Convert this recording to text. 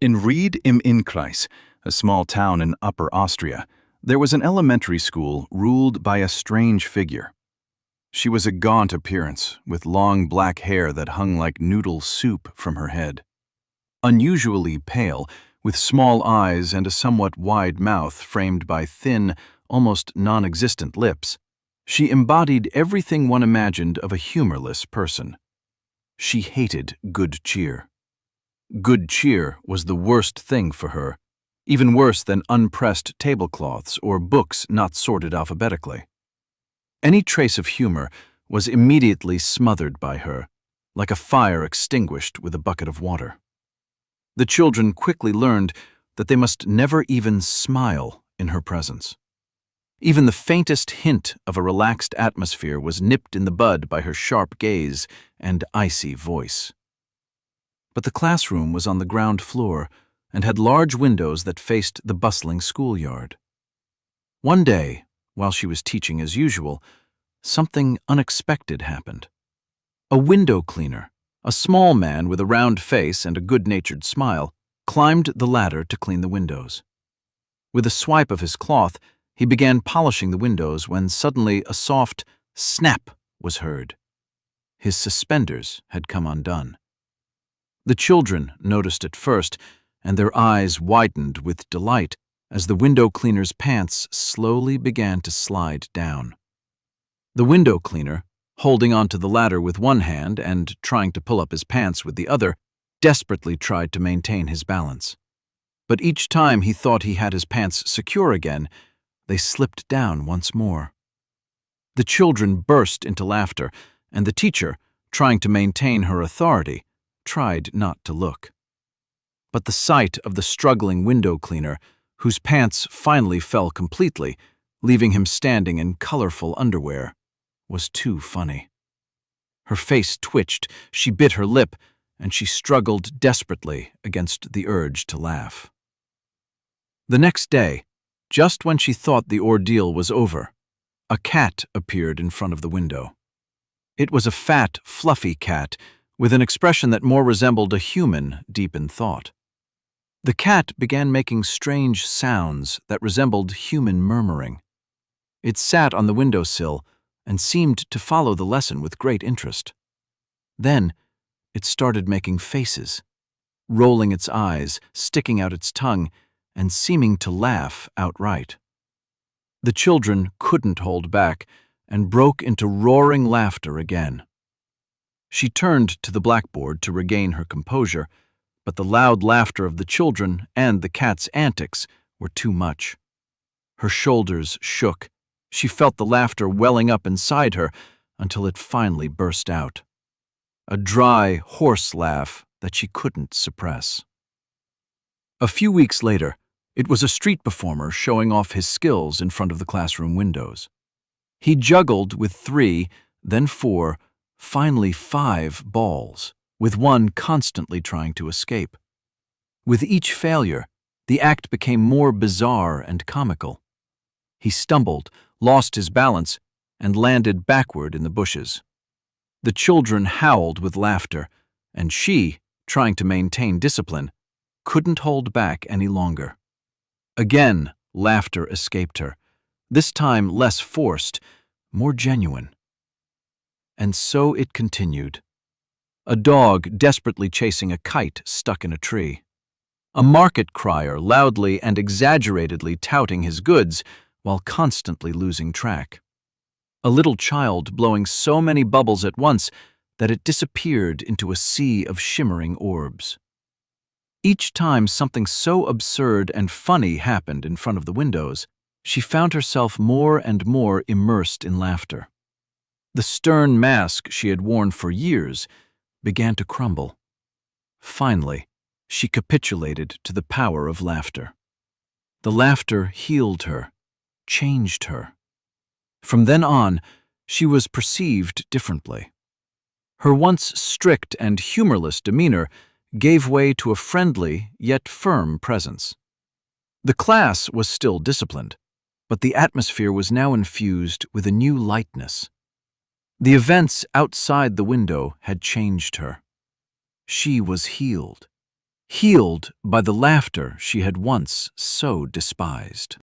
In Ried im Innkreis, a small town in Upper Austria, there was an elementary school ruled by a strange figure. She was a gaunt appearance, with long black hair that hung like noodle soup from her head. Unusually pale, with small eyes and a somewhat wide mouth framed by thin, almost non-existent lips, she embodied everything one imagined of a humorless person. She hated good cheer. Good cheer was the worst thing for her, even worse than unpressed tablecloths or books not sorted alphabetically. Any trace of humor was immediately smothered by her, like a fire extinguished with a bucket of water. The children quickly learned that they must never even smile in her presence. Even the faintest hint of a relaxed atmosphere was nipped in the bud by her sharp gaze and icy voice. But the classroom was on the ground floor and had large windows that faced the bustling schoolyard. One day, while she was teaching as usual, something unexpected happened. A window cleaner, a small man with a round face and a good-natured smile, climbed the ladder to clean the windows. With a swipe of his cloth, he began polishing the windows when suddenly a soft snap was heard. His suspenders had come undone. The children noticed it first, and their eyes widened with delight as the window cleaner's pants slowly began to slide down. The window cleaner, holding onto the ladder with one hand and trying to pull up his pants with the other, desperately tried to maintain his balance. But each time he thought he had his pants secure again, they slipped down once more. The children burst into laughter, and the teacher, trying to maintain her authority, tried not to look. But the sight of the struggling window cleaner, whose pants finally fell completely, leaving him standing in colorful underwear, was too funny. Her face twitched, she bit her lip, and she struggled desperately against the urge to laugh. The next day, just when she thought the ordeal was over, a cat appeared in front of the window. It was a fat, fluffy cat with an expression that more resembled a human deep in thought. The cat began making strange sounds that resembled human murmuring. It sat on the windowsill and seemed to follow the lesson with great interest. Then it started making faces, rolling its eyes, sticking out its tongue, and seeming to laugh outright. The children couldn't hold back and broke into roaring laughter again. She turned to the blackboard to regain her composure, but the loud laughter of the children and the cat's antics were too much. Her shoulders shook. She felt the laughter welling up inside her until it finally burst out. A dry, hoarse laugh that she couldn't suppress. A few weeks later, it was a street performer showing off his skills in front of the classroom windows. He juggled with 3, then 4, finally 5 balls, with one constantly trying to escape. With each failure, the act became more bizarre and comical. He stumbled, lost his balance, and landed backward in the bushes. The children howled with laughter, and she, trying to maintain discipline, couldn't hold back any longer. Again, laughter escaped her, this time less forced, more genuine. And so it continued. A dog desperately chasing a kite stuck in a tree. A market crier loudly and exaggeratedly touting his goods while constantly losing track. A little child blowing so many bubbles at once that it disappeared into a sea of shimmering orbs. Each time something so absurd and funny happened in front of the windows, she found herself more and more immersed in laughter. The stern mask she had worn for years began to crumble. Finally, she capitulated to the power of laughter. The laughter healed her, changed her. From then on, she was perceived differently. Her once strict and humorless demeanor gave way to a friendly yet firm presence. The class was still disciplined, but the atmosphere was now infused with a new lightness. The events outside the window had changed her. She was healed, healed by the laughter she had once so despised.